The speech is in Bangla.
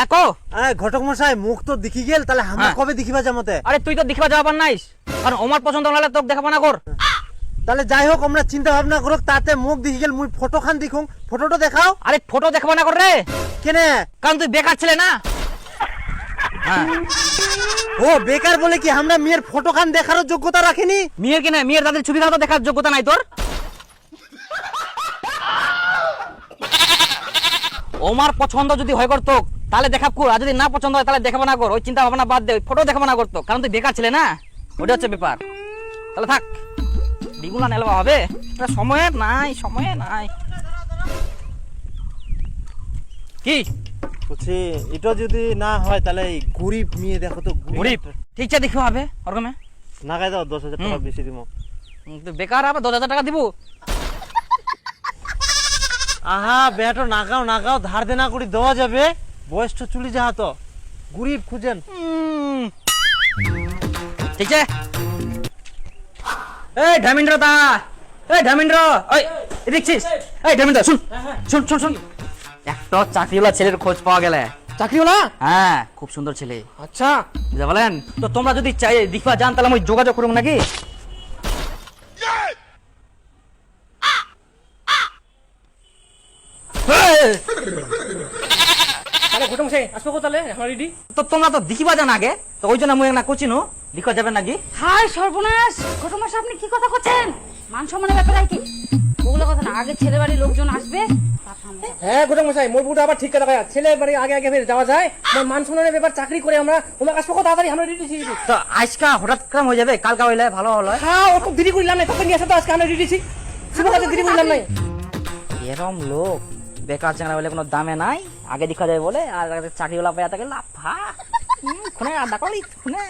হ্যাঁ কো ঘটক মশাই মুখ তো দেখি গেল, তাহলে আমরা কবে দেখিবা যামতে? আরে তুই তো দেখিবা যাবার নাইস, কারণ আমার পছন্দ হলে তোকে দেখাবো না কর। তাহলে যাই হোক, আমরা চিন্তা ভাবনা করক, তাতে মুখ দেখি গেল মুই ফটো খান দেখুন। ফটোটা দেখাও। আরে ফটো দেখাবো না কর রে, কেনে? কারণ তুই বেকার ছেলে না। হ্যাঁ ও বেকার বলে কি আমরা মেয়ের ফটো খান দেখারও যোগ্যতা রাখিনি? মেয়ের কিনা মেয়ের দাদের ছবি খাওয়া দেখার যোগ্যতা নাই তোর। ওমার পছন্দ যদি হয় করতো তাহলে দেখাব কর, আর যদি না পছন্দ হয় তাহলে দেখাবো না কর। ওই চিন্তা ভাবনা বাদ দে, ওই ফটো দেখাবো না করতো, কারণ তুই বেকার ছেলে না, ওটা হচ্ছে ব্যাপার। তাহলে থাক, বিগুলা নেলবা হবে, সময় নাই, সময় নাই। কি বলছি এটা যদি না হয় তাহলে এই গরিব মেয়ে দেখো তো, গরিব ঠিক আছে দেখবো হবে ওরকমে। না গাই দাও 10,000 টাকা বেশি দিব। তুই বেকার আবার 10,000 টাকা দিব। আহা বেটো নাগাও নাগাও, ধার দেনা করে দেওয়া যাবে, বয়স তো চলে যা, তো গরিব খুঁজেন। ঠিক আছে এই ধর্মেন্দ্র দা, এই ধর্মেন্দ্র, ওই দেখছিস? এই ধর্মেন্দ্র শুন শুন শুন শুন, একটা চাকরিওয়ালা ছেলের খোঁজ পাওয়া গেলে। চাকরিওয়ালা? হ্যাঁ খুব সুন্দর ছেলে। আচ্ছা বুঝতে পারলেন তো? তোমরা যদি চাই দেখবা যান তাহলে আমি যোগাযোগ করবো নাকি? তো তোমরা তো দেখিবা যান আগে, তো ওই জন্য মুই না কোচিনো দেখা যাবে নাকি? হাই সর্বনাশ, ঘটমাস আপনি কি কথা করছেন? মান সম্মানের ব্যাপারে কি ওগুলো কথা না, আগে ছেলে বাড়ির লোকজন আসবে। হ্যাঁ ঘটক মশাই, মোর বুটা আবার ঠিক কথা কয়া, ছেলে বাড়ি আগে আগে ফের যাওয়া যায়। মোর মান সম্মানের ব্যাপার, চাকরি করে আমরা তোমার কাছে কত তাড়াতাড়ি আমরা রেডি ছিলাম। তো আজকা হঠাৎ কাম হয়ে যাবে, কালকা হইলে ভালো হলো। হ্যাঁ অত দেরি করলাম না, কখন নিয়ে আসা তো আজকে আমরা রেডি ছি, শুভ কাজে দেরি করলাম নাই। এরম লোক বেকার চাকরি বলে কোনো দামে নাই, আগে দেখা যায় বলে, আর চাকরিওয়ালা পাইয়া থাকে লাফা খুনে আড্ডা করলি খুনে।